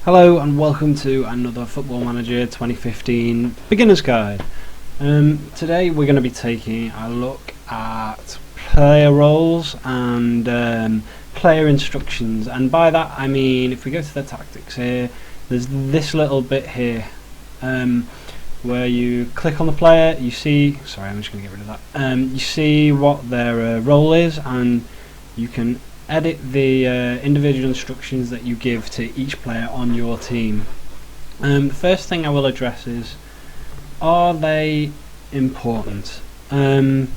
Hello and welcome to another Football Manager 2015 Beginner's Guide. Today we're going to be taking a look at player roles and player instructions, and by that I mean if we go to the tactics here, there's this little bit here where you click on the player, you see, sorry I'm just going to get rid of that, you see what their role is, and you can edit the individual instructions that you give to each player on your team. The first thing I will address is, are they important? That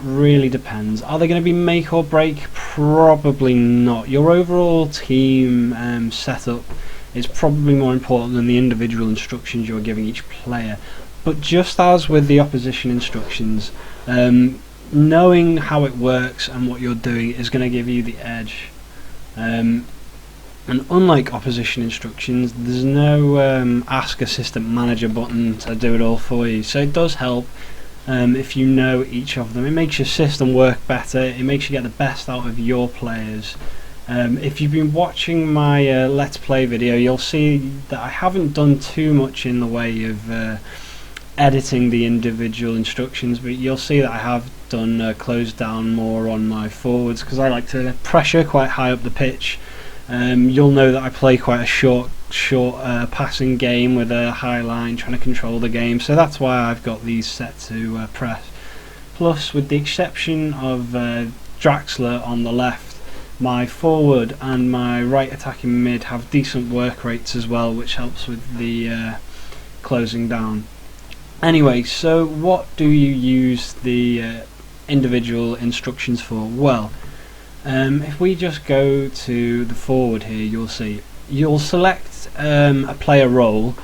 really depends. Are they going to be make or break? Probably not. Your overall team setup is probably more important than the individual instructions you're giving each player. But just as with the opposition instructions, knowing how it works and what you're doing is going to give you the edge. And unlike opposition instructions, there's no ask assistant manager button to do it all for you, so it does help if you know each of them. It makes your system work better, it makes you get the best out of your players. If you've been watching my Let's Play video, you'll see that I haven't done too much in the way of editing the individual instructions, but you'll see that I have done close down more on my forwards because I like to pressure quite high up the pitch. You'll know that I play quite a short passing game with a high line, trying to control the game, so that's why I've got these set to press. Plus, with the exception of Draxler on the left, my forward and my right attacking mid have decent work rates as well, which helps with the closing down. Anyway, so what do you use the individual instructions for? Well, if we just go to the forward here, you'll select a player role,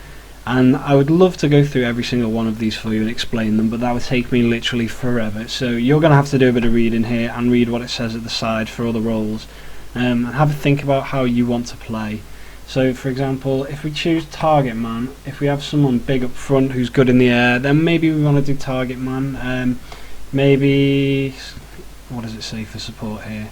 and I would love to go through every single one of these for you and explain them, but that would take me literally forever, so you're going to have to do a bit of reading here and read what it says at the side for all the roles, and have a think about how you want to play. So for example, if we choose target man, if we have someone big up front who's good in the air, then maybe we want to do target man. Maybe, what does it say for support here?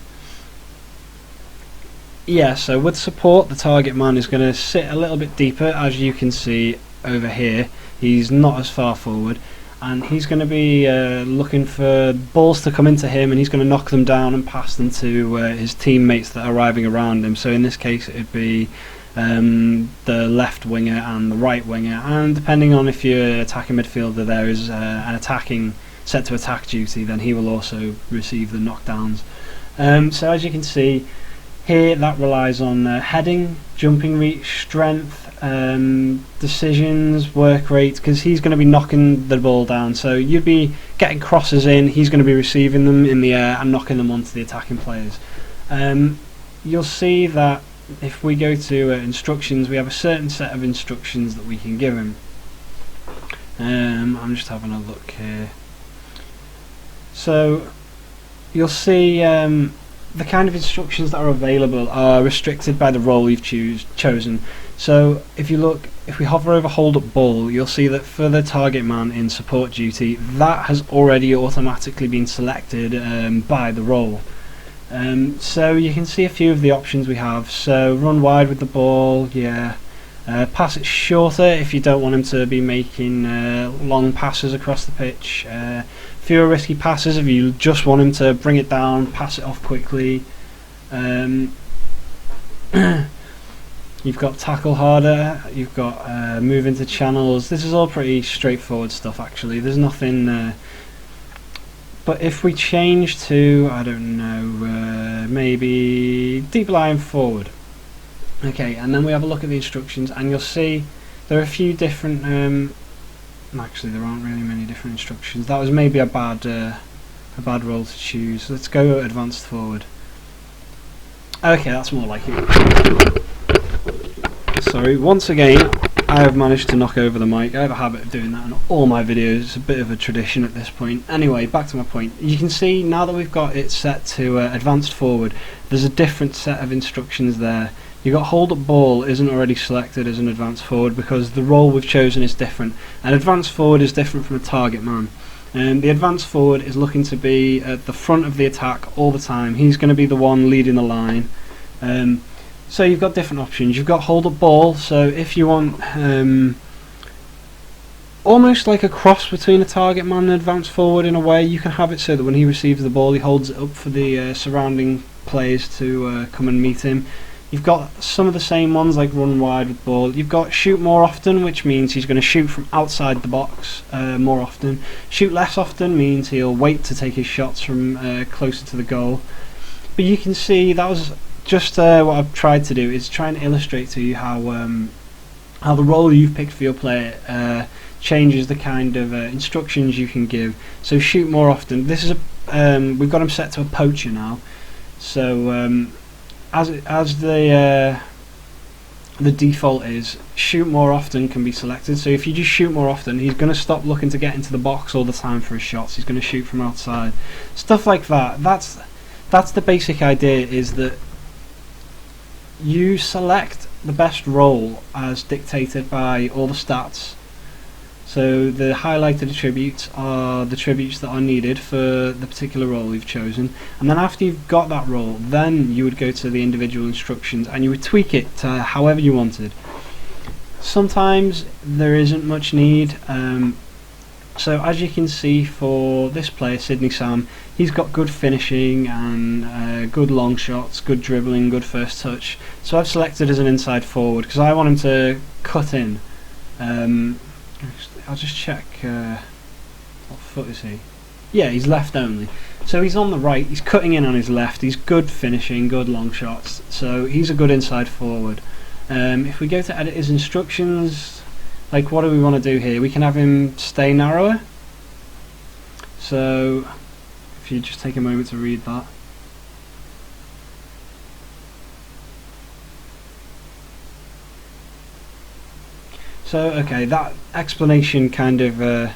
Yeah, so with support, the target man is going to sit a little bit deeper, as you can see over here. He's not as far forward, and he's going to be looking for balls to come into him, and he's going to knock them down and pass them to his teammates that are arriving around him. So in this case it would be the left winger and the right winger, and depending on if your attacking midfielder there is an attacking set to attack duty, then he will also receive the knockdowns. So as you can see here, that relies on heading, jumping reach, strength, decisions, work rate, because he's going to be knocking the ball down, so you'd be getting crosses in, he's going to be receiving them in the air and knocking them onto the attacking players. You'll see that if we go to instructions, we have a certain set of instructions that we can give him. I'm just having a look here. So you'll see the kind of instructions that are available are restricted by the role you've chosen. So if we hover over hold up ball, you'll see that for the target man in support duty, that has already automatically been selected by the role. So you can see a few of the options we have. So run wide with the ball, yeah. Pass it shorter if you don't want him to be making long passes across the pitch. Fewer risky passes if you just want him to bring it down, pass it off quickly. You've got tackle harder, you've got move into channels. This is all pretty straightforward stuff actually, there's nothing but if we change to, I don't know, maybe deep line forward. Okay, and then we have a look at the instructions, and you'll see there are a few different, actually there aren't really many different instructions. That was maybe a bad role to choose. Let's go advanced forward. Okay, that's more like it. Sorry, once again I have managed to knock over the mic. I have a habit of doing that in all my videos, it's a bit of a tradition at this point. Anyway, back to my point. You can see now that we've got it set to advanced forward, there's a different set of instructions there. You've got hold up ball isn't already selected as an advanced forward because the role we've chosen is different. An advanced forward is different from a target man. The advanced forward is looking to be at the front of the attack all the time. He's going to be the one leading the line. So you've got different options. You've got hold up ball, so if you want almost like a cross between a target man and advance forward in a way, you can have it so that when he receives the ball he holds it up for the surrounding players to come and meet him. You've got some of the same ones like run wide with ball. You've got shoot more often, which means he's going to shoot from outside the box more often. Shoot less often means he'll wait to take his shots from closer to the goal. But you can see that was just what I've tried to do, is try and illustrate to you how the role you've picked for your player changes the kind of instructions you can give. So shoot more often. This is we've got him set to a poacher now. So as the default is, shoot more often can be selected. So if you just shoot more often, he's going to stop looking to get into the box all the time for his shots. He's going to shoot from outside. Stuff like that. That's the basic idea, is that you select the best role as dictated by all the stats. So the highlighted attributes are the attributes that are needed for the particular role you've chosen, and then after you've got that role, then you would go to the individual instructions and you would tweak it to however you wanted. Sometimes there isn't much need. So as you can see, for this player, Sydney Sam, he's got good finishing and good long shots, good dribbling, good first touch. So I've selected as an inside forward because I want him to cut in. I'll just check, what foot is he? Yeah, he's left only. So he's on the right, he's cutting in on his left, he's good finishing, good long shots, so he's a good inside forward. If we go to edit his instructions, like what do we want to do here? We can have him stay narrower. So if you just take a moment to read that. So okay, that explanation kind of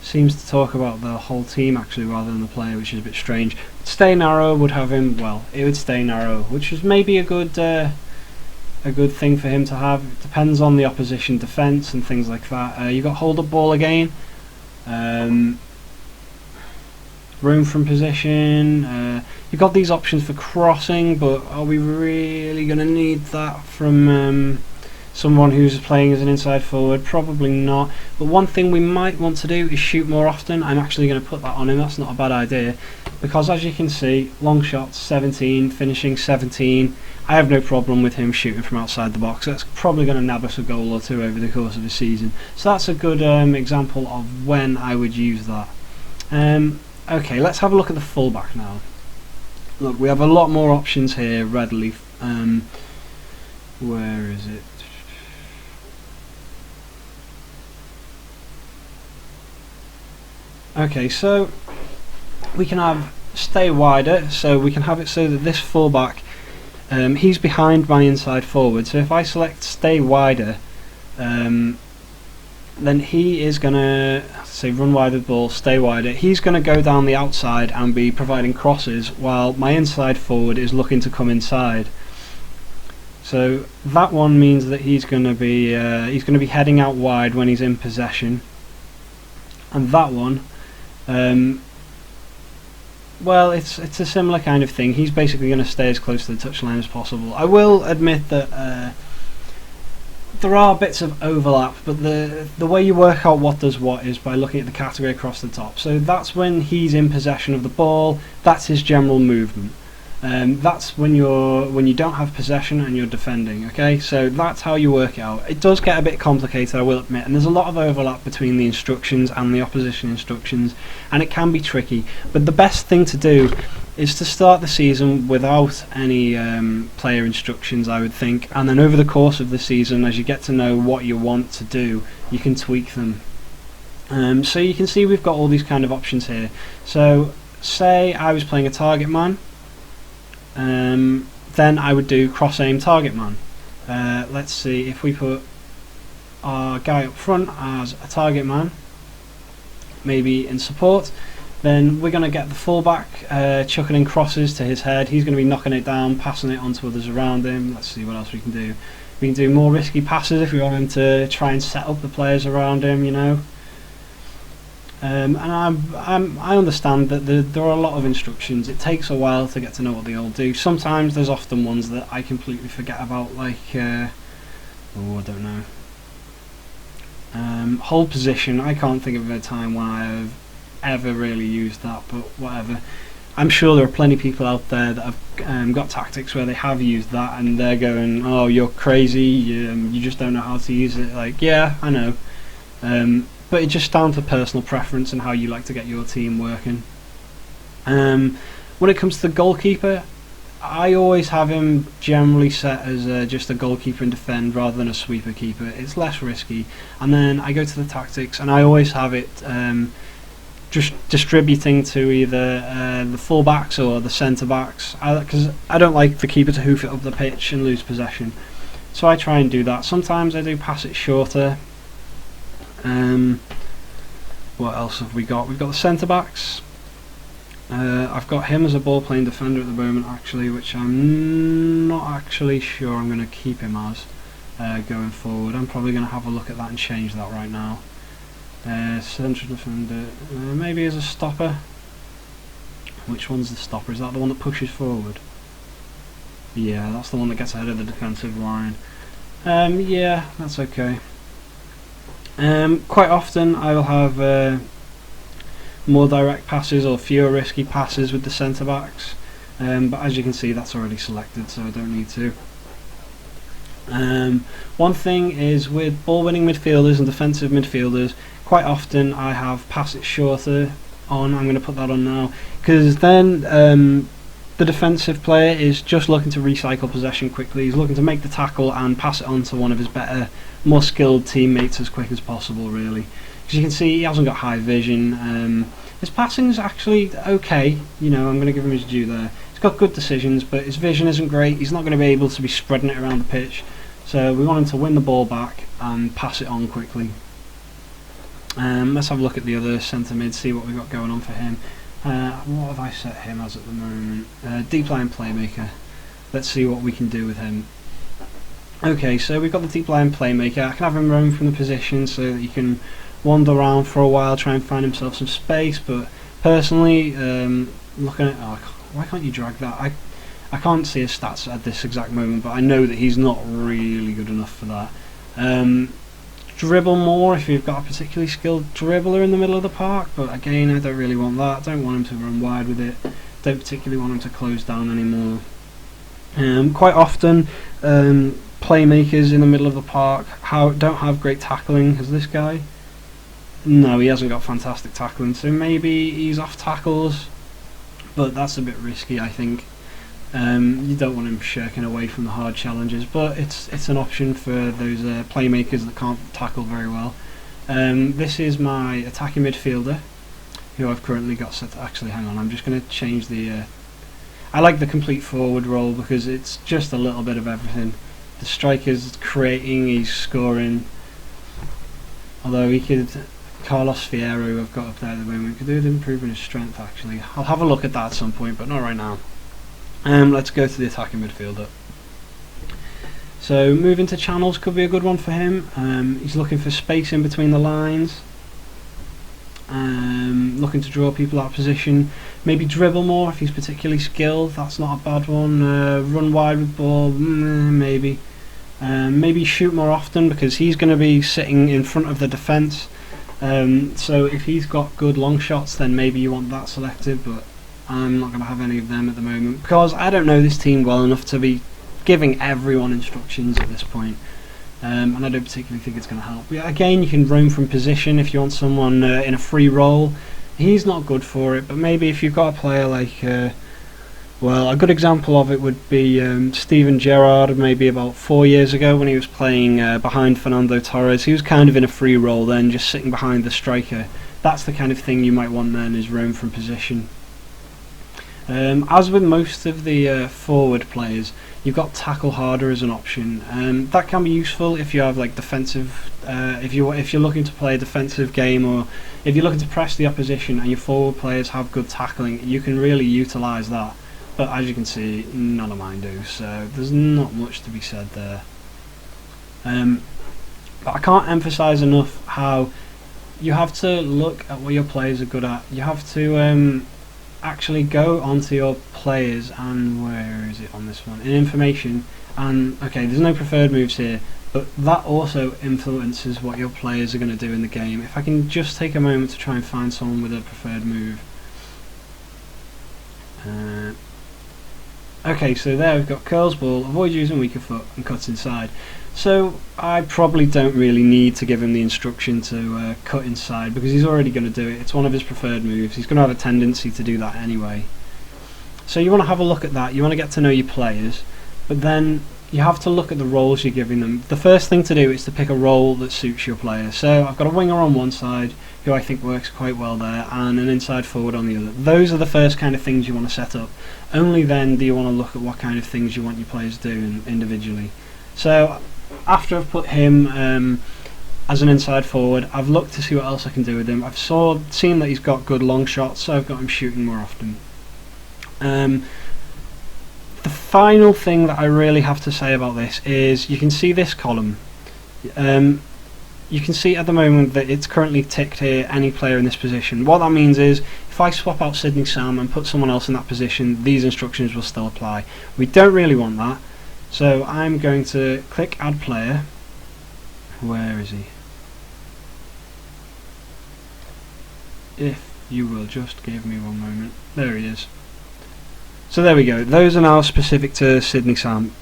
seems to talk about the whole team actually rather than the player, which is a bit strange. Stay narrow would have him, well, it would stay narrow, which is maybe a good thing for him to have. It depends on the opposition defence and things like that. You've got hold up ball again, room from position. You've got these options for crossing, but are we really going to need that from someone who's playing as an inside forward? Probably not. But one thing we might want to do is shoot more often. I'm actually going to put that on him. That's not a bad idea, because as you can see, long shots 17, finishing 17. I have no problem with him shooting from outside the box. That's probably going to nab us a goal or two over the course of the season. So that's a good example of when I would use that. Okay, let's have a look at the fullback now. Look, we have a lot more options here readily. Where is it? Okay, so we can have stay wider, so we can have it so that this fullback, he's behind my inside forward. So if I select stay wider, then he is going to say run wide with ball, stay wider. He's going to go down the outside and be providing crosses, while my inside forward is looking to come inside. So that one means that he's going to be heading out wide when he's in possession, and that one, well, it's a similar kind of thing. He's basically going to stay as close to the touchline as possible. I will admit that there are bits of overlap, but the way you work out what does what is by looking at the category across the top. So that's when he's in possession of the ball. That's his general movement. That's when you don't have possession and you're defending. Okay, so that's how you work it out. It does get a bit complicated, I will admit, and there's a lot of overlap between the instructions and the opposition instructions, and it can be tricky. But the best thing to do is to start the season without any player instructions, I would think, and then over the course of the season, as you get to know what you want to do, you can tweak them. So you can see we've got all these kind of options here. So say I was playing a target man, then I would do cross aim target man. Let's see, if we put our guy up front as a target man, maybe in support, then we're going to get the fullback chucking in crosses to his head. He's going to be knocking it down, passing it onto others around him. Let's see what else we can do. We can do more risky passes if we want him to try and set up the players around him, you know. And I understand that there are a lot of instructions. It takes a while to get to know what they all do. Sometimes there's often ones that I completely forget about, like I don't know. Hold position. I can't think of a time when I have ever really used that, but whatever. I'm sure there are plenty of people out there that have got tactics where they have used that and they're going, oh, you're crazy, you just don't know how to use it. Like, yeah, I know. But it's just down to personal preference and how you like to get your team working. When it comes to the goalkeeper, I always have him generally set as just a goalkeeper and defend rather than a sweeper keeper. It's less risky. And then I go to the tactics and I always have it just distributing to either the fullbacks or the centre backs, because I don't like the keeper to hoof it up the pitch and lose possession. So I try and do that. Sometimes I do pass it shorter. What else have we got? We've got the centre backs. I've got him as a ball playing defender at the moment, actually, which I'm not actually sure I'm going to keep him as going forward. I'm probably going to have a look at that and change that right now. Central defender, maybe as a stopper. Which one's the stopper? Is that the one that pushes forward? Yeah, that's the one that gets ahead of the defensive line. Yeah, that's okay. Quite often I will have more direct passes or fewer risky passes with the centre backs, but as you can see that's already selected, so I don't need to. One thing is with ball winning midfielders and defensive midfielders, quite often I have pass it shorter on. I'm going to put that on now, because then the defensive player is just looking to recycle possession quickly. He's looking to make the tackle and pass it on to one of his better, more skilled teammates as quick as possible, really. As you can see, he hasn't got high vision. His passing is actually okay, you know, I'm going to give him his due there. He's got good decisions, but his vision isn't great. He's not going to be able to be spreading it around the pitch, so we want him to win the ball back and pass it on quickly. Let's have a look at the other centre mid, see what we've got going on for him. What have I set him as at the moment? Deep line playmaker. Let's see what we can do with him. Okay, so we've got the deep line playmaker. I can have him roam from the position so that he can wander around for a while, try and find himself some space, but personally, looking at... Oh, why can't you drag that? I can't see his stats at this exact moment, but I know that he's not really good enough for that. Dribble more if you've got a particularly skilled dribbler in the middle of the park, but again, I don't really want that. Don't want him to run wide with it. Don't particularly want him to close down anymore. Quite often, playmakers in the middle of the park don't have great tackling. Has this guy? No, he hasn't got fantastic tackling, so maybe he's off tackles, but that's a bit risky, I think. You don't want him shirking away from the hard challenges, but it's an option for those playmakers that can't tackle very well. This is my attacking midfielder, who I've currently got set to... Actually, hang on, I'm just going to change the... I like the complete forward role because it's just a little bit of everything. The striker's creating, he's scoring, although he could... Carlos Fierro, who I've got up there at the moment, could do with improving his strength, actually. I'll have a look at that at some point, but not right now. Let's go to the attacking midfielder. So moving to channels could be a good one for him. He's looking for space in between the lines, looking to draw people out of position. Maybe dribble more if he's particularly skilled, that's not a bad one. Run wide with ball, maybe. Maybe shoot more often because he's going to be sitting in front of the defence. So if he's got good long shots, then maybe you want that selected, but I'm not going to have any of them at the moment because I don't know this team well enough to be giving everyone instructions at this point, and I don't particularly think it's going to help. But again, you can roam from position if you want someone in a free role. He's not good for it, but maybe if you've got a player like well, a good example of it would be Steven Gerrard, maybe about 4 years ago when he was playing behind Fernando Torres. He was kind of in a free role then, just sitting behind the striker. That's the kind of thing you might want then, is roam from position. As with most of the forward players, you've got tackle harder as an option. That can be useful if you have like defensive, if you're looking to play a defensive game, or if you're looking to press the opposition and your forward players have good tackling. You can really utilise that. But as you can see, none of mine do, so there's not much to be said there. But I can't emphasise enough how you have to look at what your players are good at. You have to actually go onto your players, and where is it on this one? In information, and okay, there's no preferred moves here, but that also influences what your players are going to do in the game. If I can just take a moment to try and find someone with a preferred move. Okay, so there we've got curls ball, avoid using weaker foot, and cut inside. So I probably don't really need to give him the instruction to cut inside, because he's already going to do it. It's one of his preferred moves. He's going to have a tendency to do that anyway. So you want to have a look at that. You want to get to know your players, but then you have to look at the roles you're giving them. The first thing to do is to pick a role that suits your player. So I've got a winger on one side, who I think works quite well there, and an inside forward on the other. Those are the first kind of things you want to set up. Only then do you want to look at what kind of things you want your players to do individually. So after I've put him as an inside forward, I've looked to see what else I can do with him. I've seen that he's got good long shots, so I've got him shooting more often. The final thing that I really have to say about this is you can see this column. You can see at the moment that it's currently ticked here, any player in this position. What that means is if I swap out Sydney Sam and put someone else in that position, these instructions will still apply. We don't really want that, so I'm going to click add player. Where is he? If you will just give me one moment. There he is. So there we go. Those are now specific to Sydney Sam,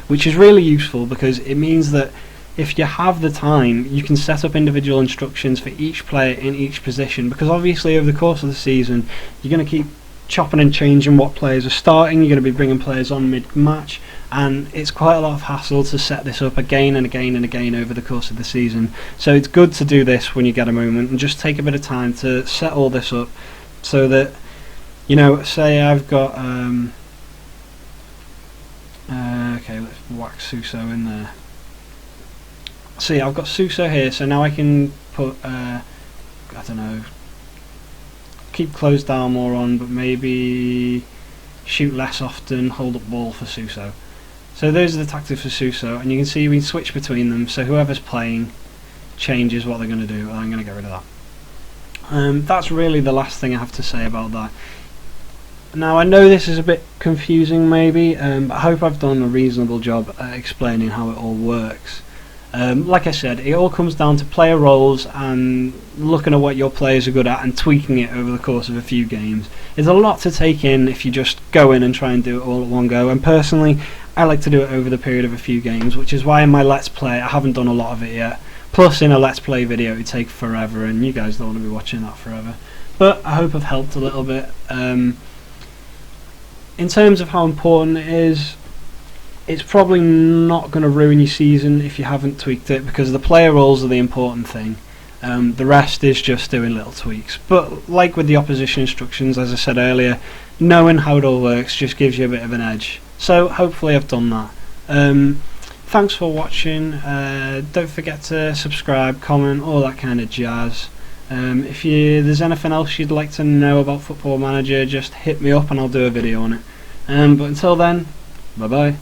which is really useful because it means that if you have the time, you can set up individual instructions for each player in each position, because obviously over the course of the season you're going to keep chopping and changing what players are starting. You're going to be bringing players on mid-match, and it's quite a lot of hassle to set this up again and again and again over the course of the season. So it's good to do this when you get a moment and just take a bit of time to set all this up, so that, you know, say I've got okay, let's whack Suso in there. See, I've got Suso here, so now I can put I don't know, keep closed down more on, but maybe shoot less often, hold up ball for Suso. So those are the tactics for Suso, and you can see we can switch between them, so whoever's playing changes what they're going to do, and I'm going to get rid of that. That's really the last thing I have to say about that. Now I know this is a bit confusing maybe, but I hope I've done a reasonable job at explaining how it all works. Like I said, it all comes down to player roles and looking at what your players are good at and tweaking it over the course of a few games. There's a lot to take in if you just go in and try and do it all at one go, and personally I like to do it over the period of a few games, which is why in my Let's Play I haven't done a lot of it yet. Plus in a Let's Play video it would take forever, and you guys don't want to be watching that forever. But I hope I've helped a little bit. In terms of how important it is, it's probably not going to ruin your season if you haven't tweaked it, because the player roles are the important thing. The rest is just doing little tweaks. But like with the opposition instructions, as I said earlier, knowing how it all works just gives you a bit of an edge. So hopefully I've done that. Thanks for watching. Don't forget to subscribe, comment, all that kind of jazz. If there's anything else you'd like to know about Football Manager, just hit me up and I'll do a video on it. But until then, bye bye.